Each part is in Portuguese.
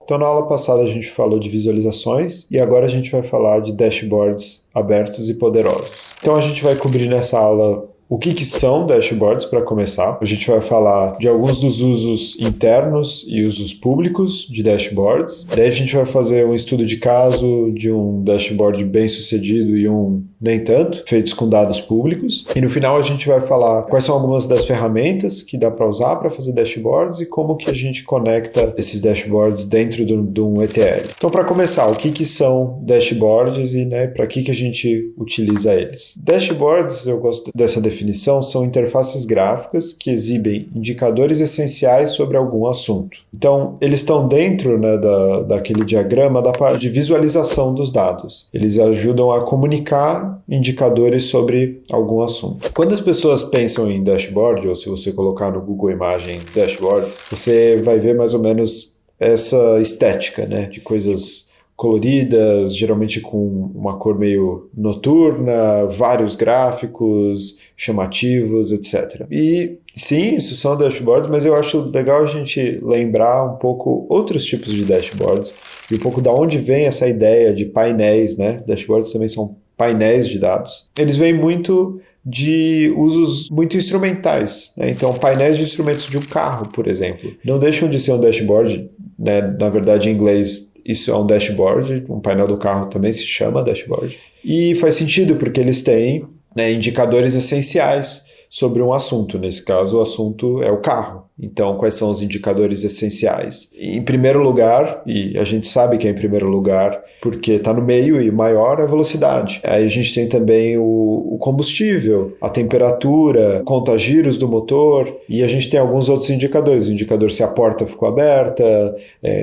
Então, na aula passada a gente falou de visualizações e agora a gente vai falar de dashboards abertos e poderosos. Então, a gente vai cobrir nessa aula o que são dashboards para começar. A gente vai falar de alguns dos usos internos e usos públicos de dashboards. Daí a gente vai fazer um estudo de caso de um dashboard bem sucedido e um nem tanto, feitos com dados públicos. E no final a gente vai falar quais são algumas das ferramentas que dá para usar para fazer dashboards e como que a gente conecta esses dashboards dentro de um ETL. Então, para começar, o que são dashboards e para que a gente utiliza eles? Dashboards, eu gosto dessa definição, são interfaces gráficas que exibem indicadores essenciais sobre algum assunto. Então, eles estão dentro daquele diagrama da parte de visualização dos dados. Eles ajudam a comunicar indicadores sobre algum assunto. Quando as pessoas pensam em dashboard, ou se você colocar no Google Imagem dashboards, você vai ver mais ou menos essa estética, de coisas coloridas, geralmente com uma cor meio noturna, vários gráficos chamativos, etc. E sim, isso são dashboards, mas eu acho legal a gente lembrar um pouco outros tipos de dashboards e um pouco da onde vem essa ideia de painéis, Dashboards também são painéis de dados. Eles vêm muito de usos muito instrumentais, Então, painéis de instrumentos de um carro, por exemplo, não deixam de ser um dashboard, Na verdade, em inglês, isso é um dashboard, um painel do carro também se chama dashboard. E faz sentido, porque eles têm indicadores essenciais sobre um assunto. Nesse caso, o assunto é o carro. Então, quais são os indicadores essenciais? Em primeiro lugar, e a gente sabe que é em primeiro lugar, porque está no meio e o maior é a velocidade. Aí a gente tem também o combustível, a temperatura, conta-giros do motor, e a gente tem alguns outros indicadores. O indicador se a porta ficou aberta,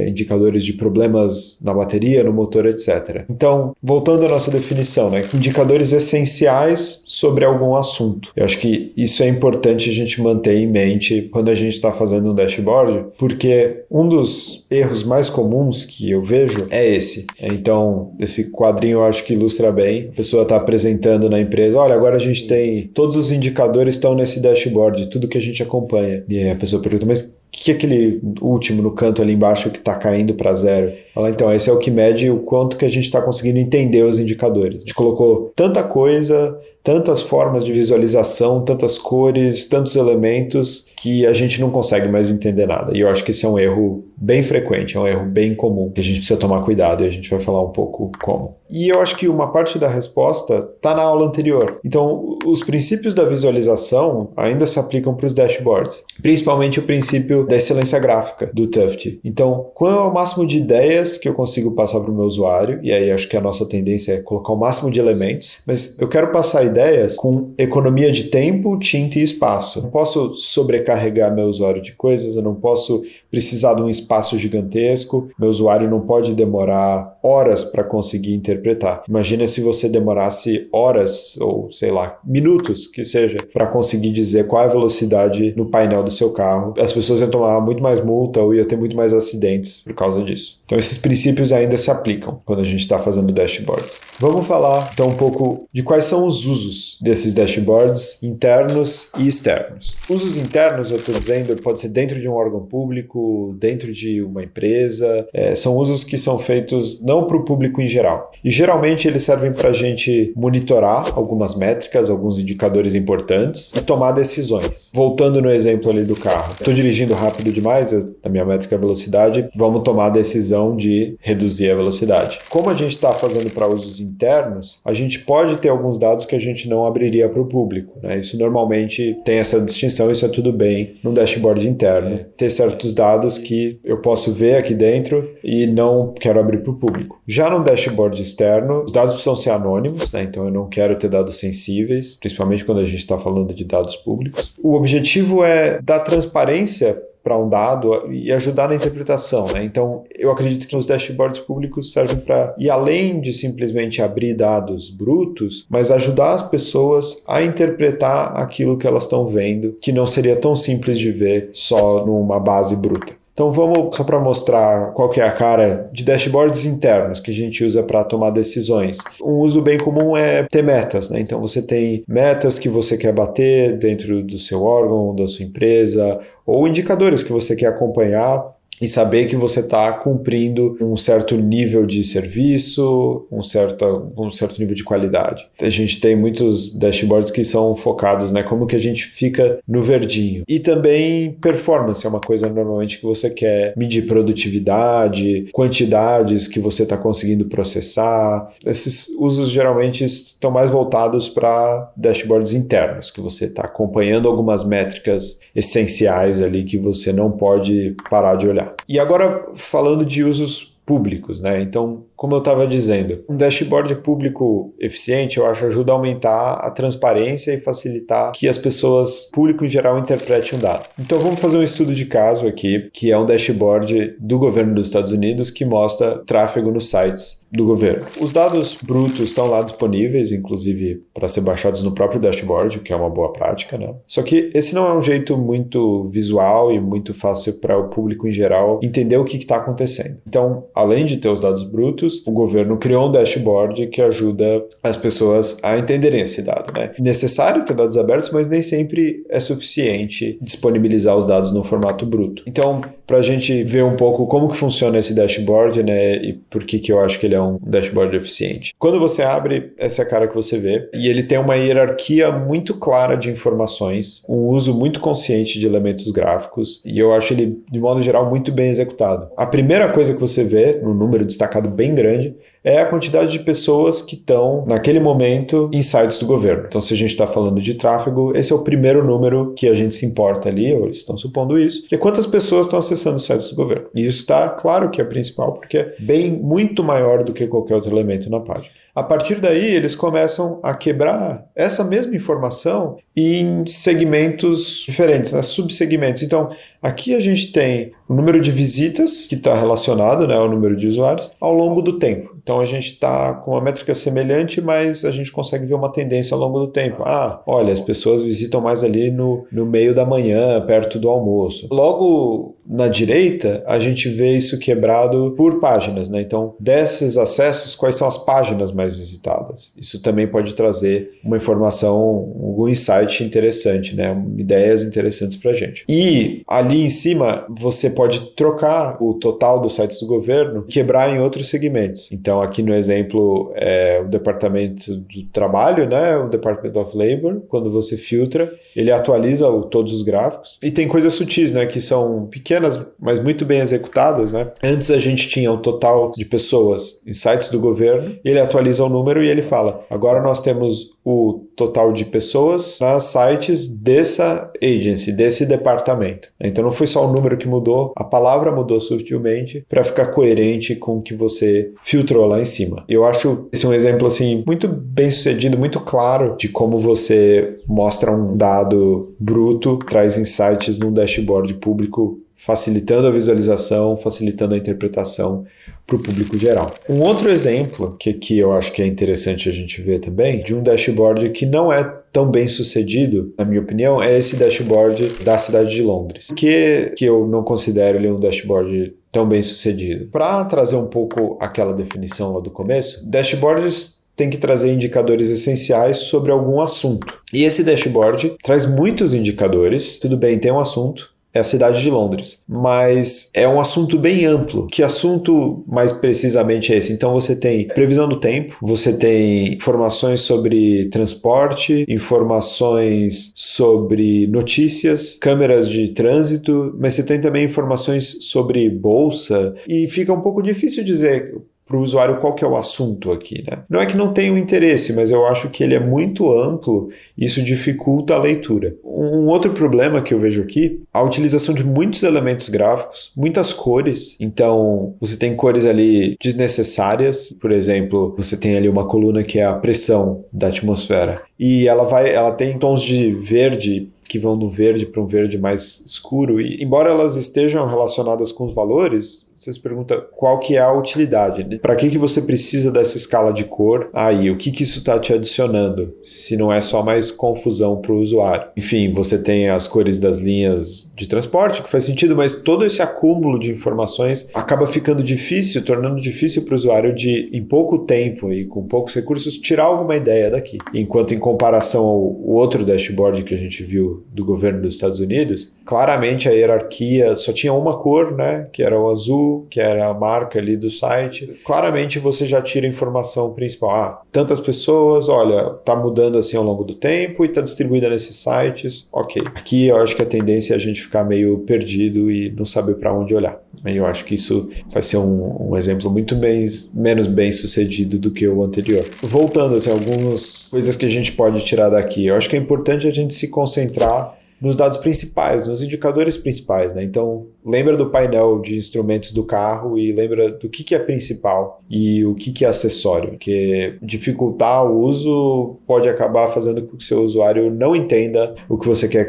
indicadores de problemas na bateria, no motor, etc. Então, voltando à nossa definição, indicadores essenciais sobre algum assunto. Eu acho que isso é importante a gente manter em mente quando a gente está fazendo um dashboard, porque um dos erros mais comuns que eu vejo é esse. Então, esse quadrinho eu acho que ilustra bem. A pessoa está apresentando na empresa, olha, agora a gente tem, todos os indicadores estão nesse dashboard, tudo que a gente acompanha. E a pessoa pergunta, mas o que é aquele último no canto ali embaixo que está caindo para zero? Fala, então, esse é o que mede o quanto que a gente está conseguindo entender os indicadores. A gente colocou tanta coisa, tantas formas de visualização, tantas cores, tantos elementos que a gente não consegue mais entender nada. E eu acho que esse é um erro bem frequente, é um erro bem comum, que a gente precisa tomar cuidado e a gente vai falar um pouco como. E eu acho que uma parte da resposta está na aula anterior. Então, os princípios da visualização ainda se aplicam para os dashboards, principalmente o princípio da excelência gráfica do Tufte. Então, qual é o máximo de ideias que eu consigo passar para o meu usuário? E aí acho que a nossa tendência é colocar o máximo de elementos, mas eu quero passar ideias com economia de tempo, tinta e espaço. Eu não posso sobrecarregar meu usuário de coisas, eu não posso precisar de um espaço gigantesco, meu usuário não pode demorar horas para conseguir interpretar. Imagina se você demorasse horas ou, sei lá, minutos, que seja, para conseguir dizer qual é a velocidade no painel do seu carro. As pessoas iam tomar muito mais multa ou iam ter muito mais acidentes por causa disso. Então, esses princípios ainda se aplicam quando a gente está fazendo dashboards. Vamos falar, então, um pouco de quais são os usos desses dashboards internos e externos. Usos internos, eu estou dizendo, pode ser dentro de um órgão público, dentro de uma empresa. São usos que são feitos não para o público em geral. E, geralmente, eles servem para a gente monitorar algumas métricas, alguns indicadores importantes e tomar decisões. Voltando no exemplo ali do carro. Estou dirigindo rápido demais, a minha métrica é velocidade, vamos tomar a decisão de reduzir a velocidade. Como a gente está fazendo para usos internos, a gente pode ter alguns dados que a gente não abriria para o público. Isso normalmente tem essa distinção, isso é tudo bem no dashboard interno. Ter certos dados que eu posso ver aqui dentro e não quero abrir para o público. Já no dashboard externo, os dados precisam ser anônimos, então eu não quero ter dados sensíveis, principalmente quando a gente está falando de dados públicos. O objetivo é dar transparência para um dado e ajudar na interpretação. Então, eu acredito que os dashboards públicos servem para ir além de simplesmente abrir dados brutos, mas ajudar as pessoas a interpretar aquilo que elas estão vendo, que não seria tão simples de ver só numa base bruta. Então vamos, só para mostrar qual que é a cara de dashboards internos que a gente usa para tomar decisões. Um uso bem comum é ter metas, Então você tem metas que você quer bater dentro do seu órgão, da sua empresa, ou indicadores que você quer acompanhar e saber que você está cumprindo um certo nível de serviço, um certo nível de qualidade. A gente tem muitos dashboards que são focados, né, como que a gente fica no verdinho. E também performance é uma coisa normalmente que você quer medir produtividade, quantidades que você está conseguindo processar. Esses usos geralmente estão mais voltados para dashboards internos, que você está acompanhando algumas métricas essenciais ali que você não pode parar de olhar. E agora falando de usos públicos, né? Então, como eu estava dizendo, um dashboard público eficiente, eu acho, ajuda a aumentar a transparência e facilitar que as pessoas, público em geral, interpretem um dado. Então, vamos fazer um estudo de caso aqui, que é um dashboard do governo dos Estados Unidos que mostra tráfego nos sites do governo. Os dados brutos estão lá disponíveis, inclusive para ser baixados no próprio dashboard, o que é uma boa prática, né? Só que esse não é um jeito muito visual e muito fácil para o público em geral entender o que está acontecendo. Então, além de ter os dados brutos, o governo criou um dashboard que ajuda as pessoas a entenderem esse dado, né? É necessário ter dados abertos, mas nem sempre é suficiente disponibilizar os dados no formato bruto. Então, para a gente ver um pouco como que funciona esse dashboard, né, e por que eu acho que ele é um dashboard eficiente. Quando você abre, essa é a cara que você vê, e ele tem uma hierarquia muito clara de informações, um uso muito consciente de elementos gráficos, e eu acho ele, de modo geral, muito bem executado. A primeira coisa que você vê, no número destacado bem grande, é a quantidade de pessoas que estão, naquele momento, em sites do governo. Então, se a gente está falando de tráfego, esse é o primeiro número que a gente se importa ali, ou eles estão supondo isso, que é quantas pessoas estão acessando os sites do governo. E isso está claro que é principal, porque é muito maior do que qualquer outro elemento na página. A partir daí, eles começam a quebrar essa mesma informação em segmentos diferentes, né? Subsegmentos. Então, aqui a gente tem o número de visitas, que está relacionado, né, ao número de usuários, ao longo do tempo. Então, a gente está com uma métrica semelhante, mas a gente consegue ver uma tendência ao longo do tempo. Ah, olha, as pessoas visitam mais ali no meio da manhã, perto do almoço. Logo na direita, a gente vê isso quebrado por páginas, né? Então, desses acessos, quais são as páginas mais visitadas? Isso também pode trazer uma informação, algum insight interessante, né? Ideias interessantes para a gente. E ali em cima, você pode trocar o total dos sites do governo, quebrar em outros segmentos. Então, aqui no exemplo, é o Departamento do Trabalho, né? O Department of Labor. Quando você filtra, ele atualiza todos os gráficos. E tem coisas sutis, né? Que são pequenas, mas muito bem executadas, né? Antes a gente tinha o total de pessoas em sites do governo, ele atualiza o número e ele fala, agora nós temos o total de pessoas nas sites dessa agency, desse departamento. Então não foi só o número que mudou, a palavra mudou sutilmente para ficar coerente com o que você filtrou lá em cima. Eu acho esse um exemplo assim muito bem sucedido, muito claro de como você mostra um dado bruto, traz insights num dashboard público, facilitando a visualização, facilitando a interpretação para o público geral. Um outro exemplo, que aqui eu acho que é interessante a gente ver também, de um dashboard que não é tão bem sucedido, na minha opinião, é esse dashboard da cidade de Londres. Por que eu não considero ele um dashboard tão bem sucedido? Para trazer um pouco aquela definição lá do começo, dashboards tem que trazer indicadores essenciais sobre algum assunto. E esse dashboard traz muitos indicadores, tudo bem, tem um assunto, é a cidade de Londres, mas é um assunto bem amplo. Que assunto mais precisamente é esse? Então você tem previsão do tempo, você tem informações sobre transporte, informações sobre notícias, câmeras de trânsito, mas você tem também informações sobre bolsa e fica um pouco difícil dizer para o usuário qual que é o assunto aqui, né? Não é que não tenha um interesse, mas eu acho que ele é muito amplo e isso dificulta a leitura. Um outro problema que eu vejo aqui, a utilização de muitos elementos gráficos, muitas cores. Então, você tem cores ali desnecessárias. Por exemplo, você tem ali uma coluna que é a pressão da atmosfera. E ela tem tons de verde que vão do verde para um verde mais escuro. E embora elas estejam relacionadas com os valores, você se pergunta qual que é a utilidade, né? Para que você precisa dessa escala de cor aí? O que isso está te adicionando? Se não é só mais confusão para o usuário. Enfim, você tem as cores das linhas de transporte, que faz sentido, mas todo esse acúmulo de informações acaba ficando difícil, tornando difícil para o usuário de, em pouco tempo e com poucos recursos, tirar alguma ideia daqui. Enquanto em comparação ao outro dashboard que a gente viu do governo dos Estados Unidos, claramente a hierarquia só tinha uma cor, né, que era o azul, que era a marca ali do site. Claramente você já tira a informação principal. Tantas pessoas, olha, tá mudando assim ao longo do tempo e tá distribuída nesses sites. Ok. Aqui eu acho que a tendência é a gente ficar meio perdido e não saber para onde olhar. Eu acho que isso vai ser um exemplo muito menos bem sucedido do que o anterior. Voltando, assim, algumas coisas que a gente pode tirar daqui. Eu acho que é importante a gente se concentrar nos dados principais, nos indicadores principais, né? Então, lembra do painel de instrumentos do carro e lembra do que é principal e o que é acessório, porque dificultar o uso pode acabar fazendo com que o seu usuário não entenda o que você quer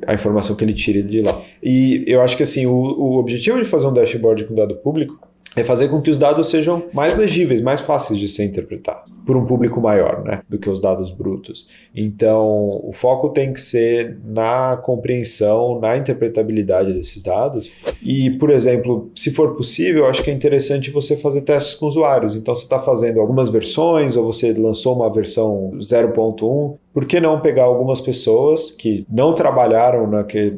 a informação que ele tire de lá. E eu acho que assim, o objetivo de fazer um dashboard com dado público é fazer com que os dados sejam mais legíveis, mais fáceis de ser interpretados por um público maior, né, do que os dados brutos. Então, o foco tem que ser na compreensão, na interpretabilidade desses dados. E, por exemplo, se for possível, eu acho que é interessante você fazer testes com usuários. Então, você está fazendo algumas versões ou você lançou uma versão 0.1, por que não pegar algumas pessoas que não trabalharam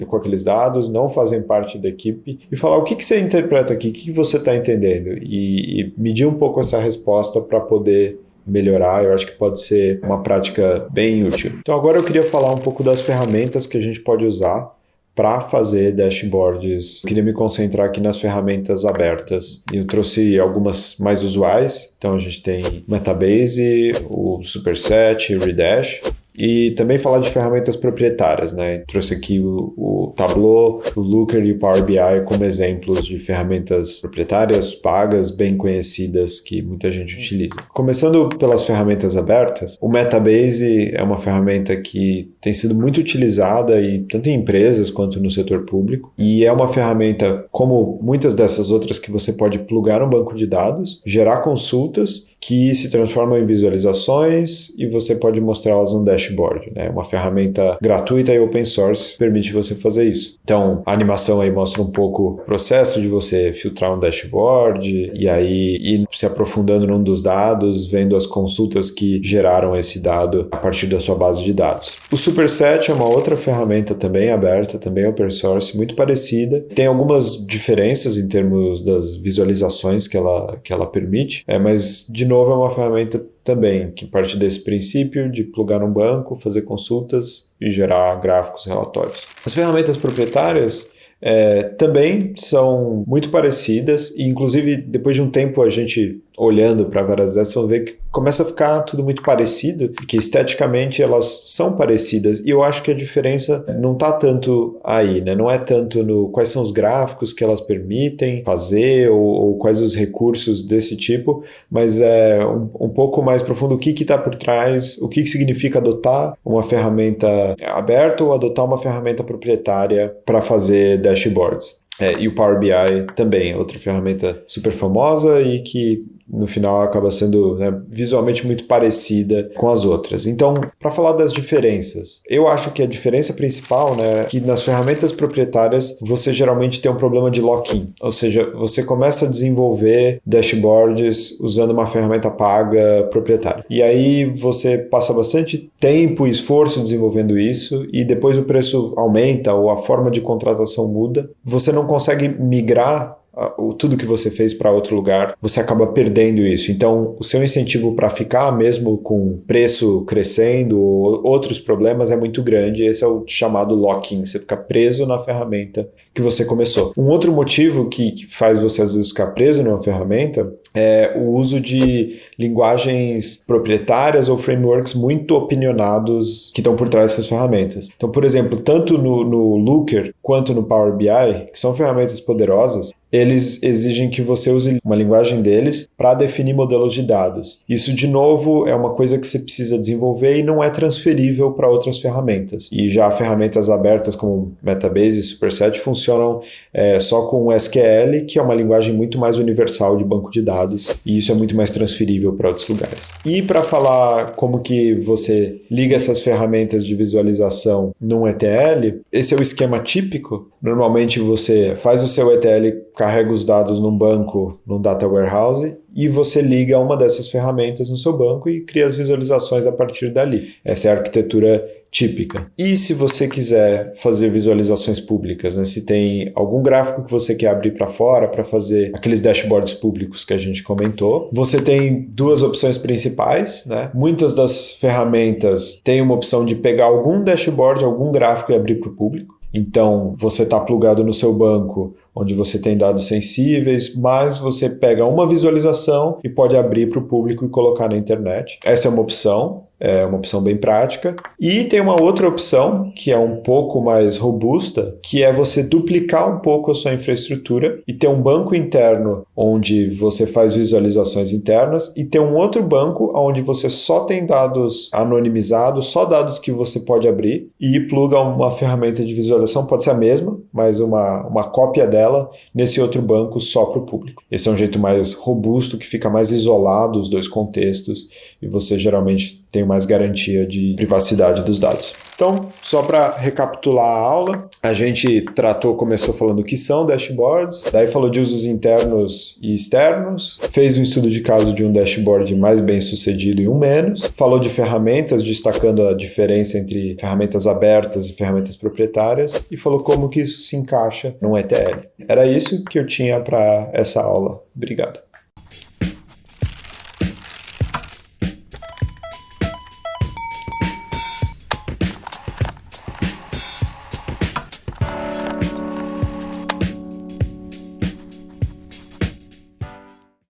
com aqueles dados, não fazem parte da equipe e falar o que você interpreta aqui, o que você está entendendo e medir um pouco essa resposta para poder melhorar. Eu acho que pode ser uma prática bem útil. Então agora eu queria falar um pouco das ferramentas que a gente pode usar para fazer dashboards. Eu queria me concentrar aqui nas ferramentas abertas. Eu trouxe algumas mais usuais. Então a gente tem Metabase, o Superset, o Redash. E também falar de ferramentas proprietárias, né? Trouxe aqui o Tableau, o Looker e o Power BI como exemplos de ferramentas proprietárias, pagas, bem conhecidas, que muita gente utiliza. Começando pelas ferramentas abertas, o Metabase é uma ferramenta que tem sido muito utilizada tanto em empresas quanto no setor público. E é uma ferramenta, como muitas dessas outras, que você pode plugar um banco de dados, gerar consultas, que se transformam em visualizações e você pode mostrá-las no dashboard, né? Uma ferramenta gratuita e open source permite você fazer isso. Então, a animação aí mostra um pouco o processo de você filtrar um dashboard e aí ir se aprofundando num dos dados, vendo as consultas que geraram esse dado a partir da sua base de dados. O Superset é uma outra ferramenta também aberta, também open source, muito parecida. Tem algumas diferenças em termos das visualizações que ela permite, mas de novo é uma ferramenta também que parte desse princípio de plugar um banco, fazer consultas e gerar gráficos e relatórios. As ferramentas proprietárias também são muito parecidas e inclusive depois de um tempo a gente olhando para várias dessas, vão ver que começa a ficar tudo muito parecido, porque esteticamente elas são parecidas e eu acho que a diferença não está tanto aí, né? Não é tanto no quais são os gráficos que elas permitem fazer ou quais os recursos desse tipo, mas é um pouco mais profundo o que está por trás, o que significa adotar uma ferramenta aberta ou adotar uma ferramenta proprietária para fazer dashboards. E o Power BI também, outra ferramenta super famosa e que no final acaba sendo, né, visualmente muito parecida com as outras. Então, para falar das diferenças, eu acho que a diferença principal, né, é que nas ferramentas proprietárias você geralmente tem um problema de lock-in, ou seja, você começa a desenvolver dashboards usando uma ferramenta paga proprietária. E aí você passa bastante tempo e esforço desenvolvendo isso e depois o preço aumenta ou a forma de contratação muda. Você não consegue migrar tudo que você fez para outro lugar, você acaba perdendo isso. Então, o seu incentivo para ficar mesmo com preço crescendo ou outros problemas é muito grande. Esse é o chamado lock-in, você fica preso na ferramenta que você começou. Um outro motivo que faz você às vezes ficar preso numa ferramenta é o uso de linguagens proprietárias ou frameworks muito opinionados que estão por trás dessas ferramentas. Então, por exemplo, tanto no Looker quanto no Power BI, que são ferramentas poderosas, eles exigem que você use uma linguagem deles para definir modelos de dados. Isso, de novo, é uma coisa que você precisa desenvolver e não é transferível para outras ferramentas. E já ferramentas abertas como Metabase e Superset funcionam só com SQL, que é uma linguagem muito mais universal de banco de dados, e isso é muito mais transferível para outros lugares. E para falar como que você liga essas ferramentas de visualização num ETL, esse é o esquema típico. Normalmente você faz o seu ETL, carrega os dados num banco, num data warehouse, e você liga uma dessas ferramentas no seu banco e cria as visualizações a partir dali. Essa é a arquitetura típica. E se você quiser fazer visualizações públicas, né? Se tem algum gráfico que você quer abrir para fora para fazer aqueles dashboards públicos que a gente comentou, você tem duas opções principais, né? Muitas das ferramentas têm uma opção de pegar algum dashboard, algum gráfico e abrir para o público. Então, você está plugado no seu banco, onde você tem dados sensíveis, mas você pega uma visualização e pode abrir para o público e colocar na internet. Essa é uma opção bem prática. E tem uma outra opção, que é um pouco mais robusta, que é você duplicar um pouco a sua infraestrutura e ter um banco interno onde você faz visualizações internas e ter um outro banco onde você só tem dados anonimizados, só dados que você pode abrir e pluga uma ferramenta de visualização, pode ser a mesma, mas uma cópia dela nesse outro banco só para o público. Esse é um jeito mais robusto, que fica mais isolado os dois contextos e você geralmente tem mais garantia de privacidade dos dados. Então, só para recapitular a aula, a gente começou falando o que são dashboards, daí falou de usos internos e externos, fez um estudo de caso de um dashboard mais bem sucedido e um menos, falou de ferramentas, destacando a diferença entre ferramentas abertas e ferramentas proprietárias, e falou como que isso se encaixa num ETL. Era isso que eu tinha para essa aula. Obrigado.